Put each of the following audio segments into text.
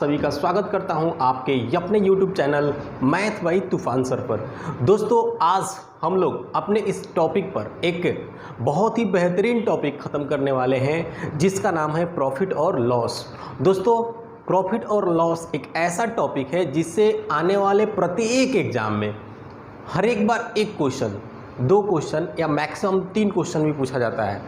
सभी का स्वागत करता हूं आपके अपने YouTube चैनल मैथ बाई तूफान सर पर। दोस्तों आज हम लोग अपने इस टॉपिक पर एक बहुत ही बेहतरीन टॉपिक ख़त्म करने वाले हैं जिसका नाम है प्रॉफिट और लॉस। दोस्तों प्रॉफिट और लॉस एक ऐसा टॉपिक है जिससे आने वाले प्रत्येक एग्जाम में हर एक बार एक क्वेश्चन, दो क्वेश्चन या मैक्सिमम 3 क्वेश्चन भी पूछा जाता है।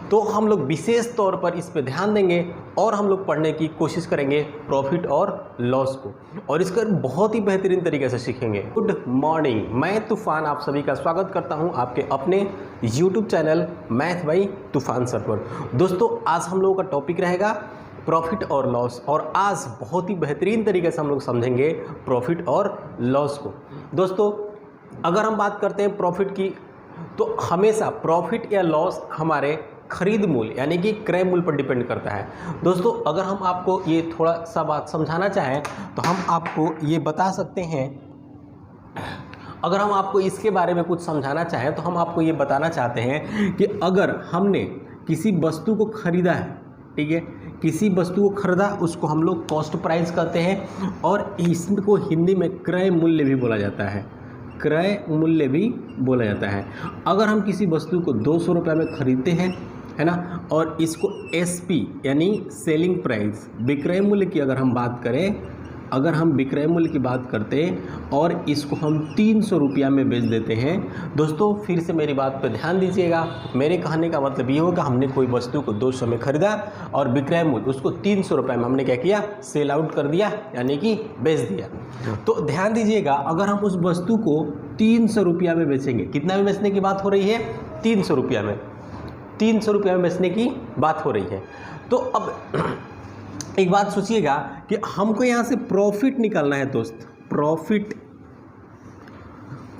तो हम लोग विशेष तौर पर इस पे ध्यान देंगे और हम लोग पढ़ने की कोशिश करेंगे प्रॉफिट और लॉस को, और इसका बहुत ही बेहतरीन तरीके से सीखेंगे। गुड मॉर्निंग, मैं तूफान आप सभी का स्वागत करता हूं आपके अपने YouTube चैनल मैथ बाई तूफान सर पर। दोस्तों आज हम लोगों का टॉपिक रहेगा प्रॉफिट और लॉस, और आज बहुत ही बेहतरीन तरीके से हम लोग समझेंगे प्रॉफिट और लॉस को। दोस्तों अगर हम बात करते हैं प्रॉफिट की, तो हमेशा प्रॉफिट या लॉस हमारे खरीद मूल्य यानी कि क्रय मूल्य पर डिपेंड करता है। दोस्तों अगर हम आपको ये थोड़ा सा बात समझाना चाहें तो हम आपको ये बता सकते हैं, अगर हम आपको इसके बारे में कुछ समझाना चाहें तो हम आपको ये बताना चाहते हैं कि अगर हमने किसी वस्तु को खरीदा है, ठीक है, किसी वस्तु को खरीदा, उसको हम लोग कॉस्ट प्राइस कहते हैं, और इसको हिंदी में क्रय मूल्य भी बोला जाता है, क्रय मूल्य भी बोला जाता है। अगर हम किसी वस्तु को 200 रुपये में खरीदते हैं, है ना, और इसको एसपी यानी सेलिंग प्राइस, विक्रय मूल्य की अगर हम बात करें, अगर हम विक्रय मूल्य की बात करते हैं और इसको हम 300 रुपया में बेच देते हैं, दोस्तों फिर से मेरी बात पर ध्यान दीजिएगा। मेरे कहने का मतलब ये होगा हमने कोई वस्तु को 200 में खरीदा और विक्रय मूल्य उसको 300 रुपये में हमने क्या किया, सेल आउट कर दिया यानी कि बेच दिया। तो ध्यान दीजिएगा, अगर हम उस वस्तु को 300 रुपया में बेचेंगे, कितना में बेचने की बात हो रही है, 300 रुपया में, 300 रुपया में बेचने की बात हो रही है। तो अब एक बात सोचिएगा कि हमको यहाँ से प्रॉफिट निकालना है दोस्त, प्रॉफिट।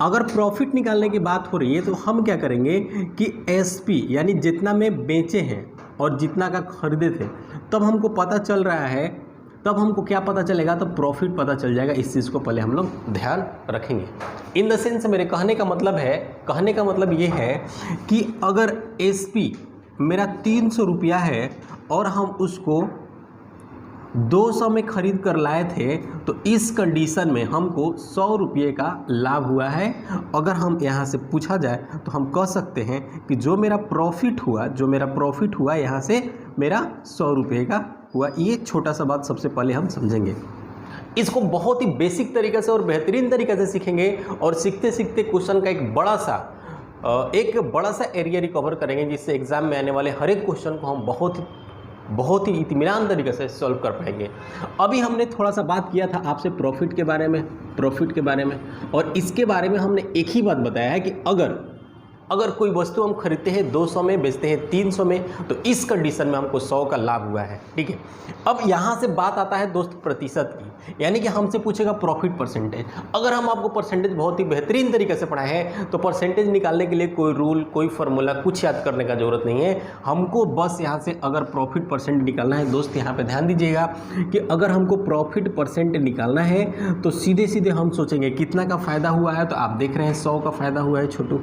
अगर प्रॉफिट निकालने की बात हो रही है तो हम क्या करेंगे कि एसपी यानी जितना में बेचे हैं और जितना का खरीदे थे, तब हमको पता चल रहा है, तब हमको क्या पता चलेगा, तो प्रॉफिट पता चल जाएगा। इस चीज़ को पहले हम लोग ध्यान रखेंगे। इन द सेंस मेरे कहने का मतलब ये है कि अगर एसपी मेरा 300 रुपया है और हम उसको 200 में खरीद कर लाए थे, तो इस कंडीशन में हमको 100 रुपये का लाभ हुआ है। अगर हम यहाँ से पूछा जाए तो हम कह सकते हैं कि जो मेरा प्रॉफिट हुआ यहाँ से मेरा 100 रुपये का हुआ। ये छोटा सा बात सबसे पहले हम समझेंगे। इसको बहुत ही बेसिक तरीके से और बेहतरीन तरीके से सीखेंगे, और सीखते सीखते क्वेश्चन का एक बड़ा सा एरिया रिकवर करेंगे, जिससे एग्जाम में आने वाले हर एक क्वेश्चन को हम बहुत ही इत्मीनान तरीके से सॉल्व कर पाएंगे। अभी हमने थोड़ा सा बात किया था आपसे प्रॉफिट के बारे में, और इसके बारे में हमने एक ही बात बताया है कि अगर कोई वस्तु हम खरीदते हैं 200 में, बेचते हैं 300 में, तो इस कंडीशन में हमको 100 का लाभ हुआ है, ठीक है। अब यहाँ से बात आता है दोस्त प्रतिशत की, यानी कि हमसे पूछेगा प्रॉफिट परसेंटेज। अगर हम आपको परसेंटेज बहुत ही बेहतरीन तरीके से पढ़ाए हैं तो परसेंटेज निकालने के लिए कोई रूल, कोई फार्मूला कुछ याद करने का जरूरत नहीं है। हमको बस यहाँ से अगर प्रॉफिट परसेंट निकालना है, दोस्त यहाँ पर ध्यान दीजिएगा कि अगर हमको प्रॉफिट परसेंट निकालना है तो सीधे सीधे हम सोचेंगे कितना का फ़ायदा हुआ है। तो आप देख रहे हैं 100 का फ़ायदा हुआ है छोटू,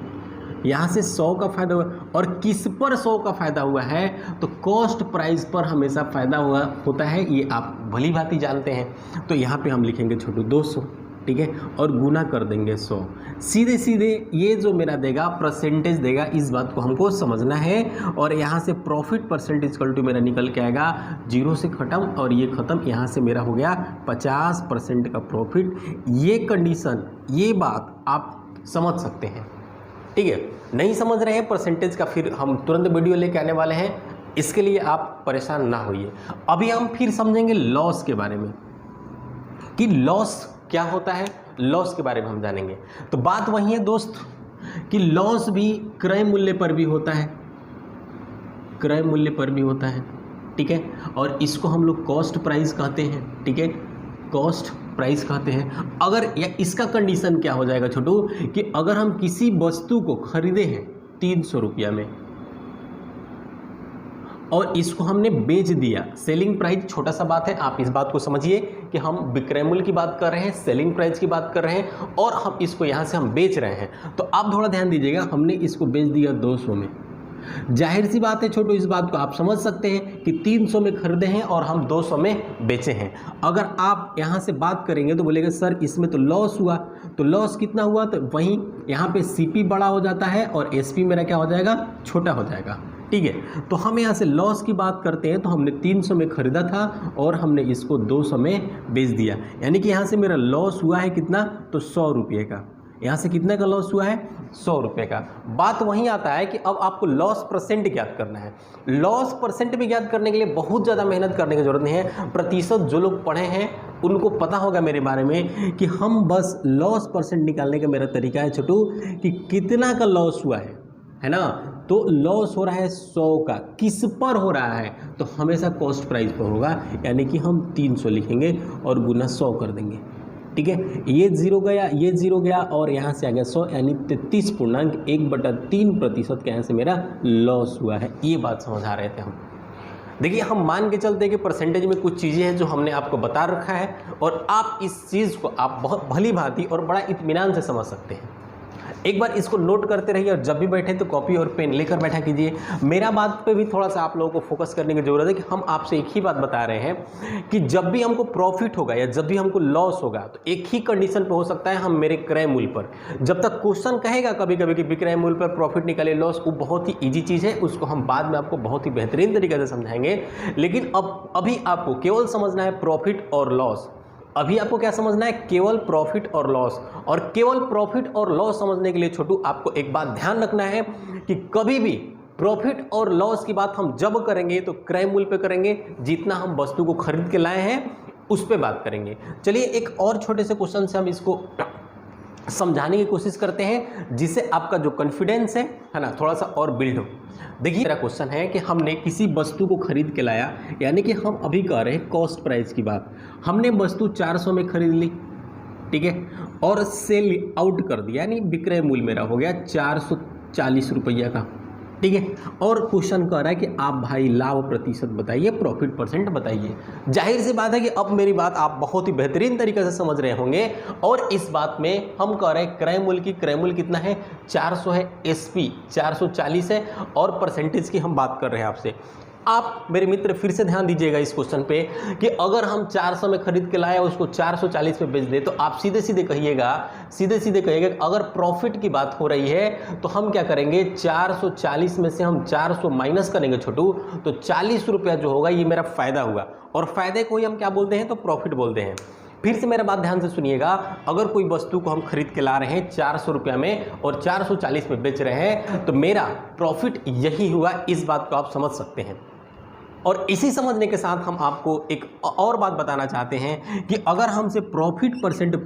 यहाँ से 100 का फायदा हुआ, और किस पर 100 का फायदा हुआ है, तो कॉस्ट प्राइस पर हमेशा फायदा होता है, ये आप भली भांति जानते हैं। तो यहाँ पे हम लिखेंगे छोटू 200, ठीक है, और गुना कर देंगे 100। सीधे सीधे ये जो मेरा देगा परसेंटेज देगा, इस बात को हमको समझना है। और यहाँ से प्रॉफिट परसेंटेज इक्वल टू मेरा निकल के आएगा 0 से ख़त्म, और ये ख़त्म, यहाँ से मेरा हो गया 50% का प्रॉफिट। ये कंडीशन, ये बात आप समझ सकते हैं, ठीक है। नहीं समझ रहे हैं परसेंटेज का, फिर हम तुरंत वीडियो लेके आने वाले हैं, इसके लिए आप परेशान ना होइए। अभी हम फिर समझेंगे लॉस के बारे में कि लॉस क्या होता है, लॉस के बारे में हम जानेंगे। तो बात वही है दोस्त कि लॉस भी क्रय मूल्य पर भी होता है, क्रय मूल्य पर भी होता है, ठीक है, और इसको हम लोग कॉस्ट प्राइस कहते हैं, ठीक है, कॉस्ट प्राइस कहते हैं। अगर या इसका कंडीशन क्या हो जाएगा छोटू, कि अगर हम किसी वस्तु को खरीदे हैं 300 रुपया में और इसको हमने बेच दिया, सेलिंग प्राइस, छोटा सा बात है, आप इस बात को समझिए कि हम विक्रय मूल्य की बात कर रहे हैं, सेलिंग प्राइस की बात कर रहे हैं, और हम इसको यहाँ से हम बेच रहे हैं। तो आप थोड़ा ध्यान दीजिएगा, हमने इसको बेच दिया 200 में, जाहिर सी बात है छोटू, इस बात को आप समझ सकते हैं कि 300 में खरीदे हैं और हम 200 में बेचे हैं। अगर आप यहाँ से बात करेंगे तो बोलेंगे सर इसमें तो लॉस हुआ, तो लॉस कितना हुआ, तो वहीं यहाँ पे सीपी बड़ा हो जाता है और एसपी मेरा क्या हो जाएगा, छोटा हो जाएगा। ठीक है, तो हम यहाँ से लॉस की बात करते हैं तो हमने 300 में खरीदा था और हमने इसको 200 में बेच दिया, यानी कि यहाँ से मेरा लॉस हुआ है कितना, तो 100 रुपये का। यहाँ से कितने का लॉस हुआ है, 100 रुपये का। बात वहीं आता है कि अब आपको लॉस परसेंट ज्ञात करना है। लॉस परसेंट भी ज्ञात करने के लिए बहुत ज़्यादा मेहनत करने की जरूरत नहीं है। प्रतिशत जो लोग पढ़े हैं उनको पता होगा मेरे बारे में कि हम बस लॉस परसेंट निकालने का मेरा तरीका है छोटू कि कितना का लॉस हुआ है ना। तो लॉस हो रहा है 100 का, किस पर हो रहा है, तो हमेशा कॉस्ट प्राइस पर होगा, यानी कि हम 300 लिखेंगे और गुना 100 कर देंगे। ठीक है, ये जीरो गया, ये जीरो गया और यहाँ से आ गया 100, यानी 33.1/3% का यहाँ से मेरा लॉस हुआ है। ये बात समझा रहे थे हम। देखिए, हम मान के चलते हैं कि परसेंटेज में कुछ चीज़ें हैं जो हमने आपको बता रखा है और आप इस चीज़ को आप बहुत भली भांति और बड़ा इत्मीनान से समझ सकते हैं। एक बार इसको नोट करते रहिए और जब भी बैठे तो कॉपी और पेन लेकर बैठा कीजिए। मेरा बात पे भी थोड़ा सा आप लोगों को फोकस करने की ज़रूरत है कि हम आपसे एक ही बात बता रहे हैं कि जब भी हमको प्रॉफिट होगा या जब भी हमको लॉस होगा तो एक ही कंडीशन पे हो सकता है, हम मेरे क्रय मूल्य पर। जब तक क्वेश्चन कहेगा कभी कभी कि विक्रय मूल्य पर प्रॉफिट निकाले लॉस, वो बहुत ही ईजी चीज़ है, उसको हम बाद में आपको बहुत ही बेहतरीन तरीके से समझाएंगे। लेकिन अभी आपको केवल समझना है प्रॉफिट और लॉस। अभी आपको क्या समझना है, केवल प्रॉफिट और लॉस। और केवल प्रॉफिट और लॉस समझने के लिए छोटू आपको एक बात ध्यान रखना है कि कभी भी प्रॉफिट और लॉस की बात हम जब करेंगे तो क्रय मूल्य पे करेंगे, जितना हम वस्तु को खरीद के लाए हैं उस पे बात करेंगे। चलिए एक और छोटे से क्वेश्चन से हम इसको समझाने की कोशिश करते हैं, जिससे आपका जो कॉन्फिडेंस है ना, थोड़ा सा और बिल्ड हो। देखिए, मेरा क्वेश्चन है कि हमने किसी वस्तु को खरीद के लाया, यानी कि हम अभी कर रहे हैं कॉस्ट प्राइस की बात। हमने वस्तु 400 में खरीद ली, ठीक है, और सेल आउट कर दिया, यानी विक्रय मूल्य मेरा हो गया 440 रुपया का। ठीक है, और क्वेश्चन कह रहा है कि आप भाई लाभ प्रतिशत बताइए, प्रॉफिट परसेंट बताइए। जाहिर सी बात है कि अब मेरी बात आप बहुत ही बेहतरीन तरीके से समझ रहे होंगे। और इस बात में हम कह रहे हैं क्रय मूल्य की, क्रय मूल्य कितना है, 400 है, एसपी 440 है और परसेंटेज की हम बात कर रहे हैं आपसे। आप मेरे मित्र फिर से ध्यान दीजिएगा इस क्वेश्चन पे कि अगर हम 400 में खरीद के लाए उसको 440 में बेच दे, तो आप सीधे सीधे कहिएगा कि अगर प्रॉफिट की बात हो रही है तो हम क्या करेंगे, 440 में से हम 400 माइनस करेंगे छोटू, तो 40 रुपया जो होगा ये मेरा फायदा हुआ। और फायदे को ही हम क्या बोलते हैं, तो प्रॉफिट बोलते हैं। फिर से मेरा बात ध्यान से सुनिएगा, अगर कोई वस्तु को हम खरीद के ला रहे हैं 400 रुपया में और 440 में बेच रहे हैं, तो मेरा प्रॉफिट यही हुआ। इस बात को आप समझ सकते हैं। और इसी समझने के साथ हम आपको एक और बात बताना चाहते हैं कि अगर हमसे प्रॉफिट परसेंट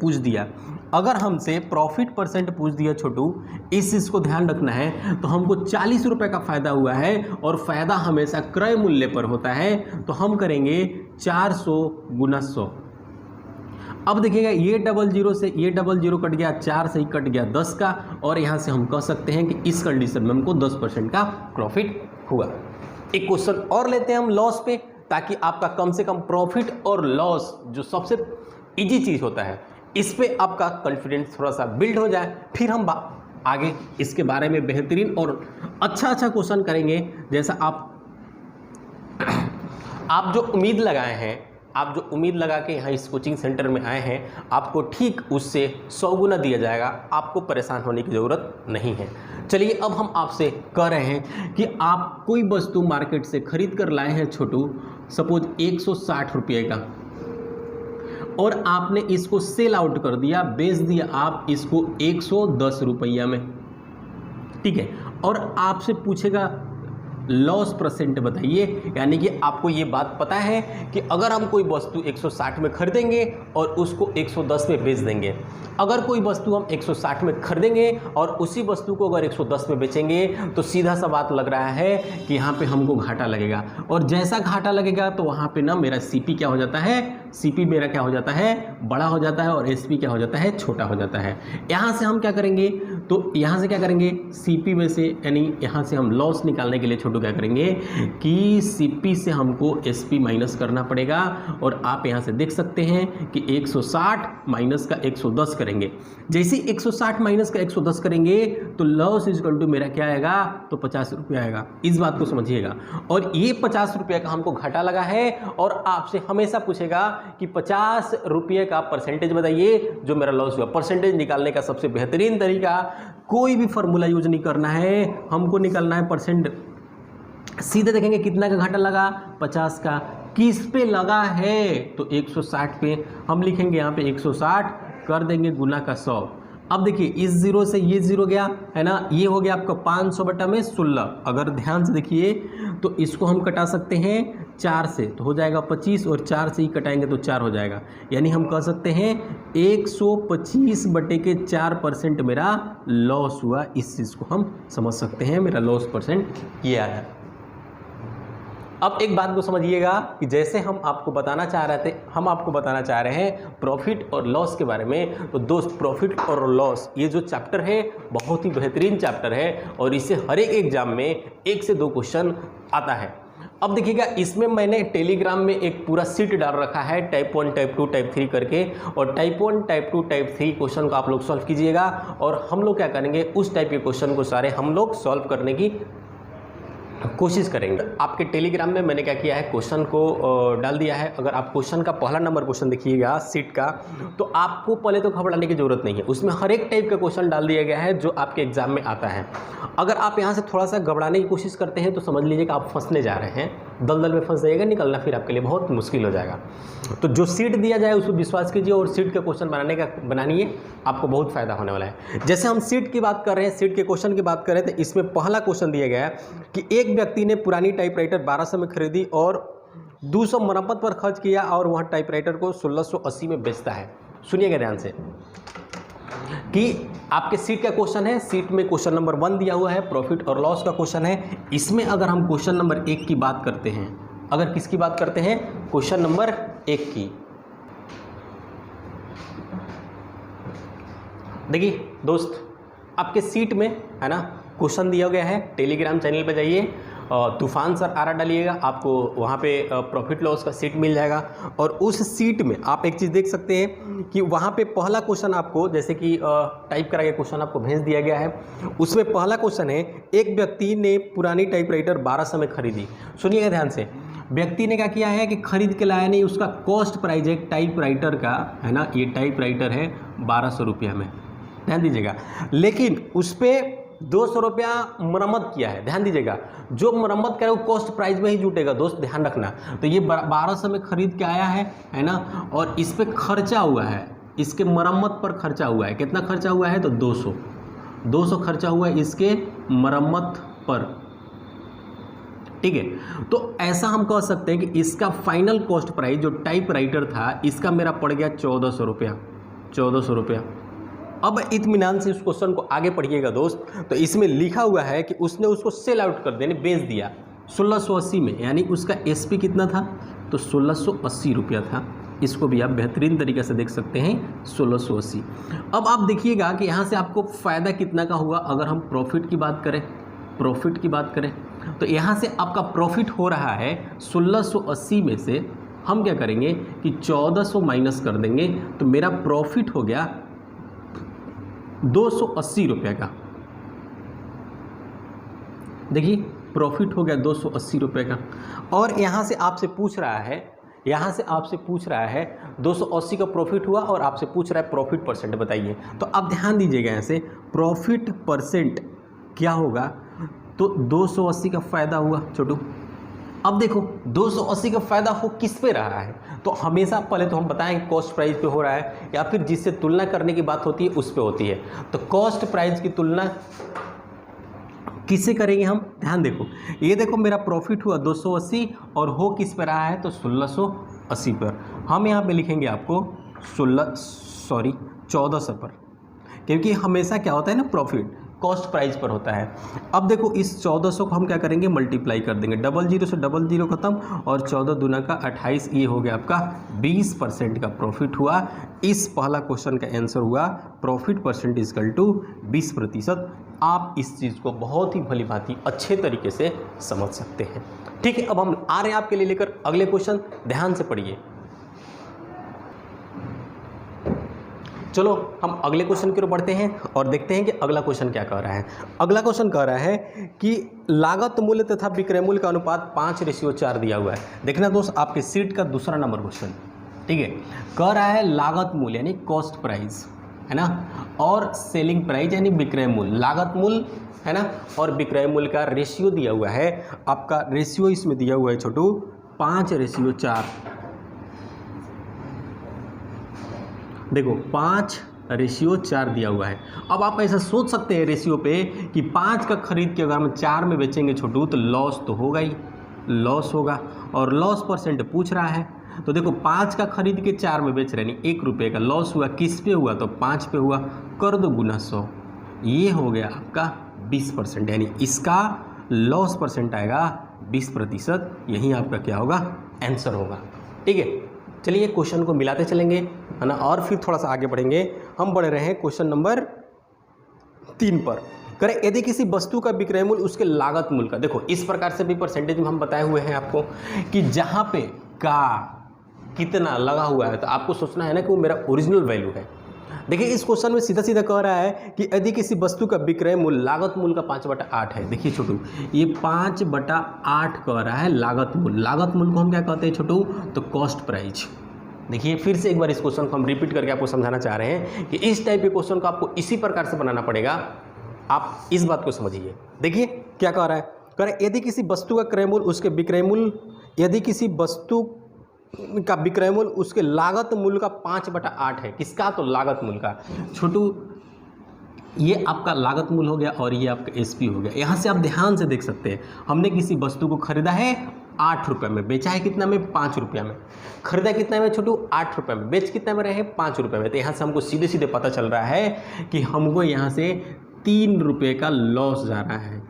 पूछ दिया, छोटू, इस चीज़ को ध्यान रखना है, तो हमको 40 रुपये का फ़ायदा हुआ है और फ़ायदा हमेशा क्रय मूल्य पर होता है, तो हम करेंगे 400 गुना 100। अब देखिएगा, ये 00 से ये 00 कट गया, 4 से ही कट गया 10 का, और यहाँ से हम कह सकते हैं कि इस कंडीशन में हमको 10% का प्रॉफिट हुआ। एक क्वेश्चन और लेते हैं हम लॉस पे, ताकि आपका कम से कम प्रॉफिट और लॉस जो सबसे इजी चीज़ होता है, इस पे आपका कॉन्फिडेंस थोड़ा सा बिल्ड हो जाए। फिर हम आगे इसके बारे में बेहतरीन और अच्छा क्वेश्चन करेंगे, जैसा आप जो उम्मीद लगाए हैं, आप जो उम्मीद लगा के यहाँ इस कोचिंग सेंटर में आए हैं, आपको ठीक उससे 100 गुना दिया जाएगा। आपको परेशान होने की ज़रूरत नहीं है। चलिए, अब हम आपसे कह रहे हैं कि आप कोई वस्तु मार्केट से खरीद कर लाए हैं छोटू, सपोज 160 रुपये का, और आपने इसको सेल आउट कर दिया, बेच दिया आप इसको 110 रुपया में। ठीक है, और आपसे पूछेगा लॉस परसेंट बताइए, यानी कि आपको ये बात पता है कि अगर हम कोई वस्तु 160 में खरीदेंगे और उसको 110 में बेच देंगे, अगर कोई वस्तु हम 160 में खरीदेंगे और उसी वस्तु को अगर 110 में बेचेंगे, तो सीधा सा बात लग रहा है कि यहाँ पे हमको घाटा लगेगा। और जैसा घाटा लगेगा तो वहाँ पे ना मेरा सीपी क्या हो जाता है, सीपी मेरा क्या हो जाता है, बड़ा हो जाता है, और एसपी क्या हो जाता है, छोटा हो जाता है। यहाँ से हम क्या करेंगे, तो यहाँ से क्या करेंगे, CP में से यानी यहाँ से हम लॉस निकालने के लिए छोटू क्या करेंगे कि CP से हमको SP माइनस करना पड़ेगा। और आप यहाँ से देख सकते हैं कि 160 माइनस का 110 करेंगे। जैसे 160 माइनस का 110 करेंगे तो लॉस इक्वल टू मेरा क्या आएगा, तो 50 रुपये आएगा। इस बात को समझिएगा। और ये 50 रुपये का हमको घाटा लगा है और आपसे हमेशा पूछेगा कि 50 रुपये का परसेंटेज बताइए जो मेरा लॉस हुआ। परसेंटेज निकालने का सबसे बेहतरीन तरीका, कोई भी फॉर्मूला यूज नहीं करना है, हमको निकालना है परसेंट। सीधे देखेंगे कितना का घाटा लगा, 50 का। किस पे लगा है, तो 160 पे। हम लिखेंगे यहाँ पे 160 कर देंगे गुना का 100। अब देखिए इस जीरो से ये जीरो गया है ना, ये हो गया आपका 500 बटा में 16। अगर ध्यान से देखिए तो इसको हम कटा सकते हैं 4 से, तो हो जाएगा 25, और 4 से ही कटाएंगे तो 4 हो जाएगा। यानी हम कह सकते हैं 125 बटे के 4% मेरा लॉस हुआ। इस चीज़ को हम समझ सकते हैं, मेरा लॉस परसेंट ये आया। अब एक बात को समझिएगा कि जैसे हम आपको बताना चाह रहे हैं प्रॉफिट और लॉस के बारे में। तो दोस्त प्रॉफिट और लॉस ये जो चैप्टर है बहुत ही बेहतरीन चैप्टर है और इससे हर एक एग्जाम में 1 से 2 क्वेश्चन आता है। अब देखिएगा इसमें मैंने टेलीग्राम में एक पूरा सीट डाल रखा है टाइप 1, टाइप 2, टाइप 3 करके। और टाइप 1, टाइप 2, टाइप 3 क्वेश्चन को आप लोग सॉल्व कीजिएगा और हम लोग क्या करेंगे, उस टाइप के क्वेश्चन को सारे हम लोग सॉल्व करने की कोशिश करेंगे। आपके टेलीग्राम में मैंने क्या किया है, क्वेश्चन को डाल दिया है। अगर आप क्वेश्चन का पहला नंबर क्वेश्चन देखिएगा सीट का, तो आपको पहले तो घबराने की जरूरत नहीं है। उसमें हर एक टाइप का क्वेश्चन डाल दिया गया है जो आपके एग्जाम में आता है। अगर आप यहाँ से थोड़ा सा घबराने की कोशिश करते हैं तो समझ लीजिए कि आप फंसने जा रहे हैं, दलदल में फंस जाइएगा, निकलना फिर आपके लिए बहुत मुश्किल हो जाएगा। तो जो सीट दिया जाए उस पर विश्वास कीजिए और सीट का क्वेश्चन बनाइए, आपको बहुत फायदा होने वाला है। जैसे हम सीट की बात कर रहे हैं, सीट के क्वेश्चन की बात कर रहे थे, इसमें पहला क्वेश्चन दिया गया है कि एक व्यक्ति ने पुरानी टाइपराइटर 1200 में खरीदी और 200 मरम्मत पर खर्च किया और वह टाइपराइटर को 1680 में बेचता है। सुनिएगा ध्यान से कि आपके सीट का क्वेश्चन है। सीट में क्वेश्चन नंबर 1 दिया हुआ है, प्रॉफिट और लॉस का क्वेश्चन है। इसमें अगर हम क्वेश्चन नंबर 1 की बात करते हैं, अगर किसकी बात करते हैं, क्वेश्चन नंबर 1 की। देखिए दोस्त आपके सीट में है ना क्वेश्चन दिया गया है। टेलीग्राम चैनल पे जाइए, तूफान सर आरा डालिएगा, आपको वहाँ पे प्रॉफिट लॉस का सीट मिल जाएगा। और उस सीट में आप एक चीज़ देख सकते हैं कि वहाँ पे पहला क्वेश्चन आपको जैसे कि टाइप करा गया क्वेश्चन आपको भेज दिया गया है। उसमें पहला क्वेश्चन है, एक व्यक्ति ने पुरानी टाइपराइटर 1200 में खरीदी। सुनिएगा ध्यान से, व्यक्ति ने क्या किया है कि खरीद के लाया नहीं, उसका कॉस्ट प्राइस है टाइपराइटर का है ना, ये टाइपराइटर है 1200 रुपया में, ध्यान दीजिएगा। लेकिन उस पर 200 रुपया मरम्मत किया है, ध्यान दीजिएगा। जो मरम्मत करे वो कॉस्ट प्राइस में ही जुटेगा दोस्त, ध्यान रखना। तो ये 1200 में खरीद के आया है ना, और इस पे खर्चा हुआ है, इसके मरम्मत पर खर्चा हुआ है। कितना खर्चा हुआ है, तो 200 खर्चा हुआ है इसके मरम्मत पर, ठीक है। तो ऐसा हम कह सकते हैं कि इसका फाइनल कॉस्ट प्राइस जो टाइपराइटर था इसका मेरा पड़ गया 1400 रुपया। अब इत्मीनान से इस क्वेश्चन को आगे पढ़िएगा दोस्त। तो इसमें लिखा हुआ है कि उसने उसको सेल आउट कर देने बेच दिया 1680 में, यानी उसका SP कितना था, तो 1680 रुपया था। इसको भी आप बेहतरीन तरीके से देख सकते हैं 1680। अब आप देखिएगा कि यहाँ से आपको फ़ायदा कितना का हुआ। अगर हम प्रॉफिट की बात करें तो यहाँ से आपका प्रॉफिट हो रहा है 1680 में से हम क्या करेंगे कि 1400 माइनस कर देंगे, तो मेरा प्रॉफिट हो गया 280 रुपये का। देखिए प्रॉफिट हो गया 280 रुपये का। और यहाँ से आपसे पूछ रहा है 280 का प्रॉफिट हुआ और आपसे पूछ रहा है प्रॉफिट परसेंट बताइए। तो आप ध्यान दीजिएगा, यहाँ से प्रॉफिट परसेंट क्या होगा, तो 280 का फ़ायदा हुआ छोटू। अब देखो 280 का फ़ायदा हो किस पे रहा है, तो हमेशा पहले तो हम बताएं कॉस्ट प्राइस पे हो रहा है या फिर जिससे तुलना करने की बात होती है उस पे होती है। तो कॉस्ट प्राइस की तुलना किससे करेंगे हम, ध्यान देखो। ये देखो मेरा प्रॉफिट हुआ 280 और हो किस पे रहा है, तो 1680 पर। हम यहाँ पे लिखेंगे आपको 1400 पर, क्योंकि हमेशा क्या होता है ना, कॉस्ट प्राइस पर होता है। अब देखो इस 1400 को हम क्या करेंगे, मल्टीप्लाई कर देंगे, 00 से 00 खत्म और 14 दूना का 28, ये हो गया आपका 20% का प्रॉफिट हुआ। इस पहला क्वेश्चन का आंसर हुआ प्रॉफिट परसेंट इक्वल टू 20%। आप इस चीज़ को बहुत ही भली भांति अच्छे तरीके से समझ सकते हैं। ठीक है, अब हम आ रहे हैं आपके लिए लेकर अगले क्वेश्चन, ध्यान से पढ़िए। चलो हम अगले क्वेश्चन की ओर बढ़ते हैं और देखते हैं कि अगला क्वेश्चन क्या कह रहा है। अगला क्वेश्चन कह रहा है कि लागत मूल्य तथा विक्रय मूल्य का अनुपात 5:4 दिया हुआ है। देखना दोस्त, आपके सीट का दूसरा नंबर क्वेश्चन, ठीक है, कह रहा है लागत मूल्य यानी कॉस्ट प्राइस है ना, और सेलिंग प्राइस यानी विक्रय मूल्य। लागत मूल्य है ना और विक्रय मूल्य का रेशियो दिया हुआ है। आपका रेशियो इसमें दिया हुआ है छोटू 5:4। देखो 5:4 दिया हुआ है। अब आप ऐसा सोच सकते हैं रेशियो पे कि 5 का खरीद के अगर हम 4 में बेचेंगे छोटू तो लॉस तो होगा ही, लॉस होगा, और लॉस परसेंट पूछ रहा है। तो देखो 5 का खरीद के 4 में बेच रहे हैं, 1 रुपये का लॉस हुआ, किस पे हुआ, तो 5 पे हुआ, कर दो गुना 100, ये हो गया आपका 20%, यानी इसका लॉस परसेंट आएगा 20%। यही आपका क्या होगा, आंसर होगा। ठीक है, चलिए क्वेश्चन को मिलाते चलेंगे है ना, और फिर थोड़ा सा आगे बढ़ेंगे। हम बढ़ रहे हैं क्वेश्चन नंबर 3 पर। करें, यदि किसी वस्तु का विक्रय मूल्य उसके लागत मूल्य का, देखो इस प्रकार से भी परसेंटेज में हम बताए हुए हैं आपको कि जहाँ पे का कितना लगा हुआ है तो आपको सोचना है ना कि वो मेरा ओरिजिनल वैल्यू है। देखिए इस क्वेश्चन में सीधा सीधा कह रहा है कि यदि किसी वस्तु का विक्रय मूल्य लागत मूल्य का 5/8 है। देखिए छोटू, ये 5/8 कह रहा है लागत मूल्य। लागत मूल्य को हम क्या कहते हैं छोटू, तो कॉस्ट प्राइस। देखिए फिर से एक बार इस क्वेश्चन को हम रिपीट करके आपको समझाना चाह रहे हैं कि इस टाइप के क्वेश्चन को आपको इसी प्रकार से बनाना पड़ेगा। आप इस बात को समझिए। देखिए क्या कह रहा है, कह रहा है यदि किसी वस्तु का क्रय मूल्य उसके विक्रय मूल्य, यदि किसी वस्तु का विक्रय मूल्य उसके लागत मूल्य का 5/8 है। किसका, तो लागत मूल्य का। छोटू ये आपका लागत मूल्य हो गया और ये आपका एसपी हो गया। यहाँ से आप ध्यान से देख सकते हैं, हमने किसी वस्तु को खरीदा है 8 रुपये में, बेचा है कितना में, 5 रुपया में। खरीदा कितना में छोटू, 8 रुपये में, बेच कितना में रहे हैं, 5 रुपये में। तो यहाँ से हमको सीधे सीधे पता चल रहा है कि हमको यहाँ से 3 रुपये का लॉस जा रहा है।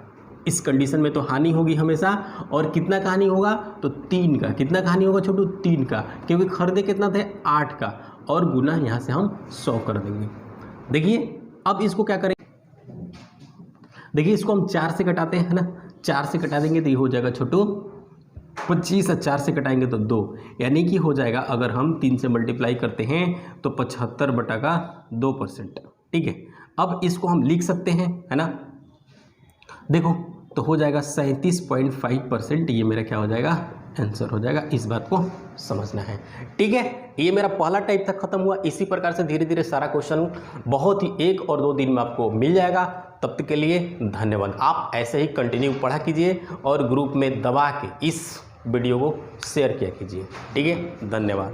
इस कंडीशन में तो हानि होगी हमेशा, और कितना का हानि होगा, तो 3 का। कितना का हानि होगा छोटू, 3 का, क्योंकि खरीदे कितना थे, 8 का, और गुना यहाँ से हम 100 कर देंगे। देखिए अब इसको क्या करें, देखिए इसको हम 4 से कटाते हैं ना, 4 से कटा देंगे तो ये हो जाएगा छोटू 25, 4 से कटाएंगे तो 2, यानी कि हो जाएगा, अगर हम 3 से मल्टीप्लाई करते हैं तो 75/2%। ठीक है, अब इसको हम लिख सकते हैं है ना। देखो तो हो जाएगा 37.5%। ये मेरा क्या हो जाएगा, आंसर हो जाएगा। इस बात को समझना है। ठीक है, ये मेरा पहला टाइप तक खत्म हुआ। इसी प्रकार से धीरे धीरे सारा क्वेश्चन बहुत ही 1 और 2 दिन में आपको मिल जाएगा। तब तक के लिए धन्यवाद। आप ऐसे ही कंटिन्यू पढ़ा कीजिए और ग्रुप में दबा के इस वीडियो को शेयर किया कीजिए। ठीक है, धन्यवाद।